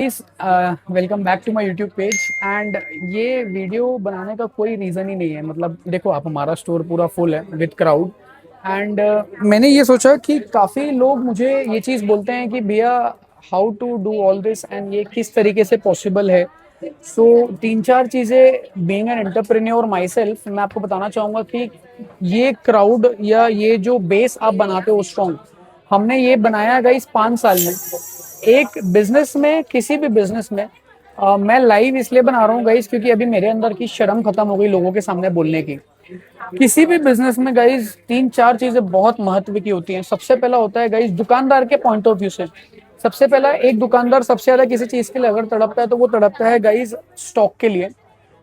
Please welcome back to my YouTube page. And ये video बनाने का कोई रीज़न ही नहीं है। मतलब देखो, आप हमारा स्टोर पूरा फुल है विद क्राउड। एंड मैंने ये सोचा कि काफ़ी लोग मुझे ये चीज़ बोलते हैं कि भैया, how to do all this and ये किस तरीके से पॉसिबल है। सो तीन चार चीज़ें being an entrepreneur my self मैं आपको बताना चाहूँगा कि ये क्राउड या ये जो बेस आप बनाते हो स्ट्रॉन्ग, हमने ये बनाया गाइस 5 साल में। एक बिजनेस में, किसी भी बिजनेस में मैं लाइव इसलिए बना रहा हूँ गाइस क्योंकि अभी मेरे अंदर की शर्म खत्म हो गई लोगों के सामने बोलने की। किसी भी बिजनेस में गाइस तीन चार चीजें बहुत महत्व की होती हैं। सबसे पहला होता है गाइस दुकानदार के पॉइंट ऑफ व्यू से। सबसे पहला, एक दुकानदार सबसे ज्यादा किसी चीज के लिए अगर तड़पता है तो वो तड़पता है गाइस स्टॉक के लिए।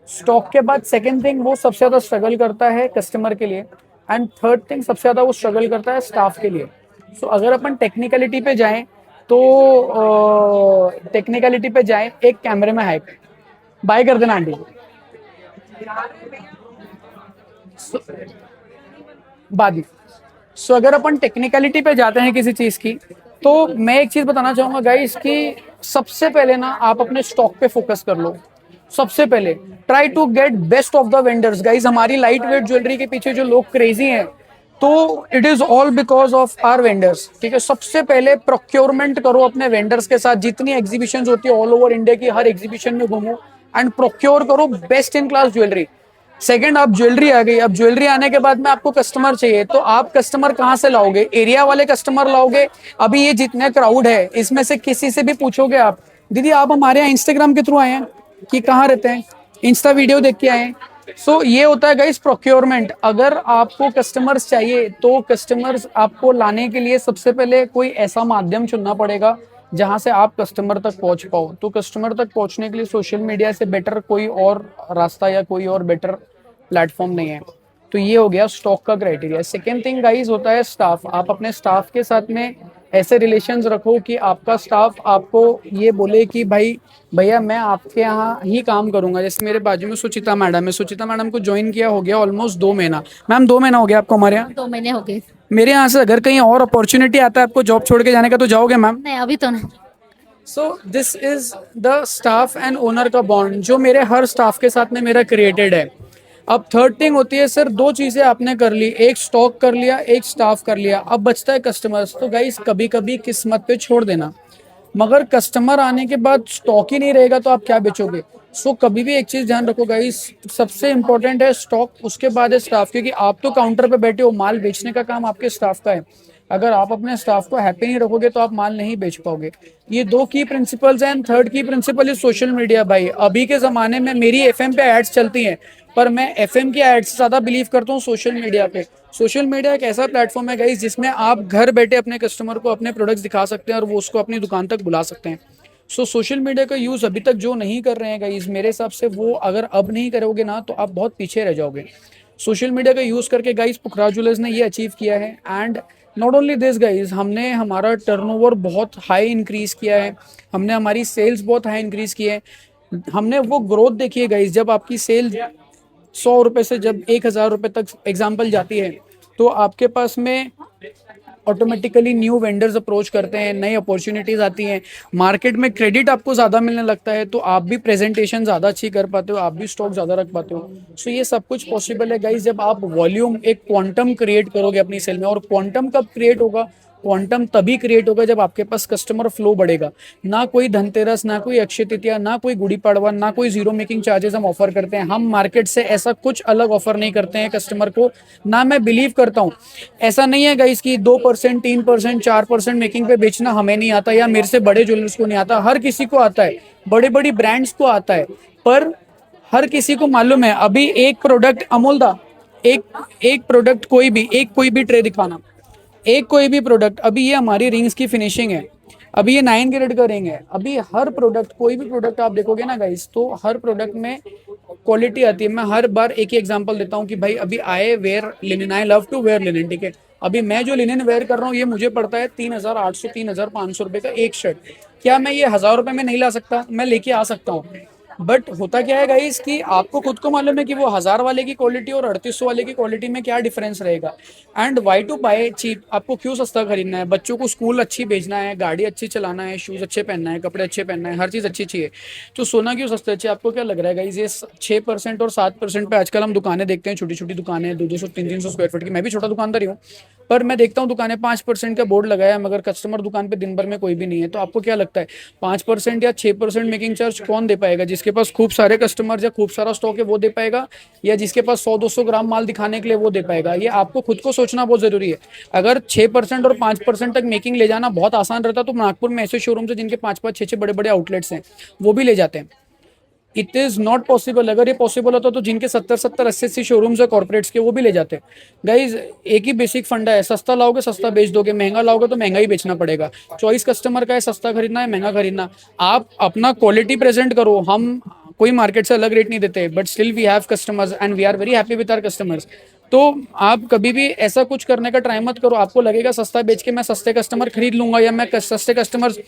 स्टॉक के बाद सेकंड थिंग वो सबसे ज्यादा स्ट्रगल करता है कस्टमर के लिए। एंड थर्ड थिंग सबसे ज्यादा वो स्ट्रगल करता है स्टाफ के लिए। सो अगर अपन टेक्निकलिटी पे जाएं तो टेक्निकलिटी पे जाएं, एक कैमरे में हाइप बाय कर देना आंटी। So, बाद में। सो अगर अपन टेक्निकलिटी पे जाते हैं किसी चीज की, तो मैं एक चीज बताना चाहूंगा गाइस कि सबसे पहले ना आप अपने स्टॉक पे फोकस कर लो। सबसे पहले try to get best of the vendors. Guys हमारी लाइट वेट ज्वेलरी के पीछे जो लोग क्रेजी हैं, तो it is all because of our vendors. ठीक है, सबसे पहले प्रोक्योरमेंट करो अपने वेंडर्स के साथ। जितनी एग्जीबिशन होती है ऑल ओवर इंडिया की, हर एग्जीबिशन में घूमो एंड प्रोक्योर करो best in class jewellery. Second, आप ज्वेलरी आ गई। अब ज्वेलरी आने के बाद में आपको कस्टमर चाहिए, तो आप कस्टमर कहाँ से लाओगे? एरिया वाले कस्टमर लाओगे। अभी ये जितने क्राउड है इसमें से किसी से भी पूछोगे आप, दीदी आप हमारे यहाँ इंस्टाग्राम के थ्रू आए हैं कि कहाँ रहते हैं, इंस्टा वीडियो देख के आए हैं। सो ये होता है गाइस प्रोक्योरमेंट। अगर आपको कस्टमर्स चाहिए तो कस्टमर्स आपको लाने के लिए सबसे पहले कोई ऐसा माध्यम चुनना पड़ेगा जहां से आप कस्टमर तक पहुंच पाओ। तो कस्टमर तक पहुंचने के लिए सोशल मीडिया से बेटर कोई और रास्ता या कोई और बेटर प्लेटफॉर्म नहीं है। तो ये हो गया स्टॉक का क्राइटेरिया। सेकेंड थिंग गाइस होता है स्टाफ। आप अपने स्टाफ के साथ में ऐसे रिलेशंस रखो कि आपका स्टाफ आपको ये बोले कि भाई भैया मैं आपके यहाँ ही काम करूंगा। जैसे मेरे बाजू में सुचिता मैडम है, सुचिता मैडम को ज्वाइन किया हो गया ऑलमोस्ट 2 महीना। मैम 2 महीना हो गया आपको हमारे यहाँ? 2 महीने हो गए। मेरे यहाँ से अगर कहीं और अपॉर्चुनिटी आता है आपको जॉब छोड़ के जाने का, तो जाओगे मैम? नहीं, अभी तो नहीं। So this is the staff and owner का बॉन्ड जो मेरे हर स्टाफ के साथ में मेरा क्रिएटेड है। अब थर्ड थिंग होती है सर, दो चीजें आपने कर ली, एक स्टॉक कर लिया, एक स्टाफ कर लिया, अब बचता है कस्टमर्स। तो गाइस कभी कभी किस्मत पे छोड़ देना, मगर कस्टमर आने के बाद स्टॉक ही नहीं रहेगा तो आप क्या बेचोगे? सो कभी भी एक चीज ध्यान रखो गाइस, सबसे इंपॉर्टेंट है स्टॉक, उसके बाद है स्टाफ। क्योंकि आप तो काउंटर पे बैठे हो, माल बेचने का काम आपके स्टाफ का है। अगर आप अपने स्टाफ को हैप्पी नहीं रखोगे तो आप माल नहीं बेच पाओगे। ये दो की प्रिंसिपल्स हैं। थर्ड की प्रिंसिपल इज सोशल मीडिया। भाई अभी के जमाने में मेरी एफएम पे एड्स चलती हैं, पर मैं एफएम की एड्स से ज्यादा बिलीव करता हूँ सोशल मीडिया पे। सोशल मीडिया एक ऐसा प्लेटफॉर्म है गाइस जिसमें आप घर बैठे अपने कस्टमर को अपने प्रोडक्ट्स दिखा सकते हैं और वो उसको अपनी दुकान तक बुला सकते हैं। सो सोशल मीडिया का यूज अभी तक जो नहीं कर रहे हैं गाइस, मेरे हिसाब से वो अगर अब नहीं करोगे ना तो आप बहुत पीछे रह जाओगे। सोशल मीडिया का यूज करके गाइस पुखराज ज्वेलर्स ने ये अचीव किया है। And not only this guys, हमने हमारा टर्नओवर बहुत हाई इंक्रीज किया है, हमने हमारी सेल्स बहुत हाई इंक्रीज की है। हमने वो ग्रोथ देखी है गाइस, जब आपकी सेल 100 रुपए से जब 1,000 रुपए तक एग्जाम्पल जाती है, तो आपके पास में ऑटोमेटिकली न्यू वेंडर्स अप्रोच करते हैं, नई अपॉर्चुनिटीज आती हैं, मार्केट में क्रेडिट आपको ज़्यादा मिलने लगता है, तो आप भी प्रेजेंटेशन ज़्यादा अच्छी कर पाते हो, आप भी स्टॉक ज़्यादा रख पाते हो। सो ये सब कुछ पॉसिबल है गाइस जब आप वॉल्यूम, एक क्वांटम क्रिएट करोगे अपनी सेल में। और क्वांटम कब क्रिएट होगा? क्वांटम तभी क्रिएट होगा जब आपके पास कस्टमर फ्लो बढ़ेगा। ना कोई धनतेरस, ना कोई अक्षय तृतीया, ना कोई गुड़ी पड़वा, ना कोई जीरो मेकिंग चार्जेस हम ऑफर करते हैं। हम मार्केट से ऐसा कुछ अलग ऑफर नहीं करते हैं कस्टमर को, ना मैं बिलीव करता हूँ। ऐसा नहीं है गाइस कि 2%, 3%, 4% मेकिंग पे बेचना हमें नहीं आता या मेरे से बड़े ज्वेलर्स को नहीं आता। हर किसी को आता है, बड़े बड़ी ब्रांड्स को आता है, पर हर किसी को मालूम है अभी एक प्रोडक्ट अमूल दा, एक एक प्रोडक्ट कोई भी ट्रे दिखाना, एक कोई भी प्रोडक्ट। अभी ये हमारी रिंग्स की फिनिशिंग है, अभी ये 9 कैरेट का रिंग है। अभी हर प्रोडक्ट, कोई भी प्रोडक्ट आप देखोगे ना गाइस, तो हर प्रोडक्ट में क्वालिटी आती है। मैं हर बार एक ही एग्जांपल देता हूँ कि भाई अभी I wear linen, I love to wear linen, ठीक है। अभी मैं जो लिनन वेयर कर रहा हूँ ये मुझे पड़ता है 3,800, 3,500 रुपए का एक शर्ट। क्या मैं ये 1,000 रुपए में नहीं ला सकता? मैं लेके आ सकता हूँ। बट होता क्या है गाइस कि आपको खुद को मालूम है कि वो 1000 वाले की क्वालिटी और 3800 वाले की क्वालिटी में क्या डिफरेंस रहेगा। And why to buy cheap, आपको क्यों सस्ता खरीदना है? बच्चों को स्कूल अच्छी भेजना है, गाड़ी अच्छी चलाना है, शूज अच्छे पहनना है, कपड़े अच्छे पहनना है, हर चीज अच्छी चाहिए, तो सोना क्यों सस्ता चाहिए? आपको क्या लग रहा है गाइस ये 6% और 7% पे आजकल हम दुकानें देखते हैं, छोटी छोटी दुकानें 200-200 300 स्क्वायर फीट की। मैं भी छोटा दुकानदार ही हूँ, पर मैं देखता हूँ दुकानें 5% का बोर्ड लगाया है, मगर कस्टमर दुकान पे दिन भर में कोई भी नहीं है। तो आपको क्या लगता है 5% या 6% मेकिंग चार्ज कौन दे पाएगा? जिसके पास खूब सारे कस्टमर या खूब सारा स्टॉक है वो दे पाएगा, या जिसके पास 100-200 ग्राम माल दिखाने के लिए वो दे पाएगा? ये आपको खुद को सोचना बहुत जरूरी है। अगर 6% और 5% तक मेकिंग ले जाना बहुत आसान रहता तो नागपुर में ऐसे शोरूम है जिनके 5-5 6-6 बड़े बड़े आउटलेट्स हैं, वो भी ले जाते हैं। It is not possible. अगर ये पॉसिबल होता तो जिनके 70-70 80-80 शोरूम्स है कॉर्पोरेट्स के, वो भी ले जाते। गाइज एक ही बेसिक फंडा है, सस्ता लाओगे सस्ता बेच दोगे, महंगा लाओगे तो महंगा ही बेचना पड़ेगा। चॉइस कस्टमर का है, सस्ता खरीदना है महंगा खरीदना। आप अपना क्वालिटी प्रेजेंट करो, हम कोई मार्केट से अलग रेट नहीं देते, but still we have customers and we are very happy with our customers. तो आप कभी भी ऐसा कुछ करने का ट्राई मत करो, आपको लगेगा सस्ता बेच के मैं सस्ते कस्टमर खरीद लूंगा या मैं सस्ते कस्टमर।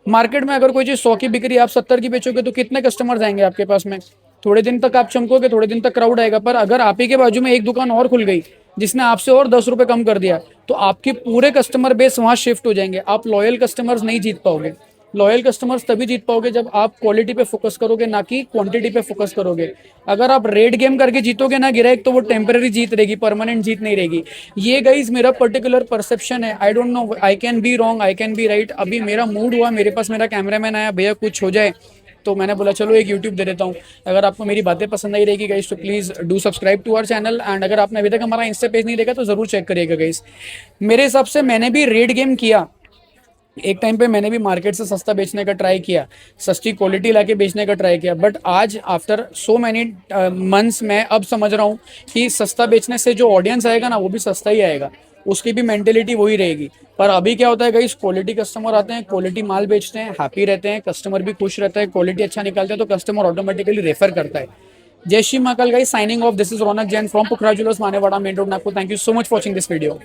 मार्केट में अगर कोई चीज 100 की बिक रही है, आप 70 की बेचोगे तो कितने कस्टमर आएंगे आपके पास में? थोड़े दिन तक आप चमकोगे, थोड़े दिन तक क्राउड आएगा, पर अगर आप ही के बाजू में एक दुकान और खुल गई जिसने आपसे और 10 रुपए कम कर दिया, तो आपके पूरे कस्टमर बेस वहां शिफ्ट हो जाएंगे। आप लॉयल कस्टमर्स नहीं जीत पाओगे। लॉयल कस्टमर्स तभी जीत पाओगे जब आप क्वालिटी पे फोकस करोगे, ना कि क्वांटिटी पे फोकस करोगे। अगर आप रेट गेम करके जीतोगे ना गिराइक, तो वो टेम्पररी जीत रहेगी, परमानेंट जीत नहीं रहेगी। ये गाइस मेरा पर्टिकुलर परसेप्शन है, I don't know, I can be wrong, I can be right. अभी मेरा मूड हुआ, मेरे पास मेरा कैमरामैन आया, भैया कुछ हो जाए, तो मैंने बोला चलो एक यूट्यूब दे देता हूँ। अगर आपको मेरी बातें पसंद आई रहेगी गाइस तो please do subscribe to our channel. And अगर आपने अभी तक हमारा इंस्टा पेज नहीं देखा तो जरूर चेक करिएगा गाइस। मेरे हिसाब से मैंने भी रेट गेम किया, एक टाइम पे मैंने भी मार्केट से सस्ता बेचने का ट्राई किया, सस्ती क्वालिटी लाके बेचने का ट्राई किया, बट आज आफ्टर सो मैनी मंथ्स मैं अब समझ रहा हूँ कि सस्ता बेचने से जो ऑडियंस आएगा ना वो भी सस्ता ही आएगा, उसकी भी मेंटेलिटी वही रहेगी। पर अभी क्या होता है गाइस, क्वालिटी कस्टमर आते हैं, क्वालिटी माल बेचते हैं, हैप्पी रहते हैं, कस्टमर भी खुश रहता है, क्वालिटी अच्छा निकालते हैं तो कस्टमर ऑटोमेटिकली रेफर करता है। जय Shri Mahakal guys, signing off, this is Raunak Jain from Pukhra jewellers, Manewada main road Nagpur. Thank you so much for watching this video.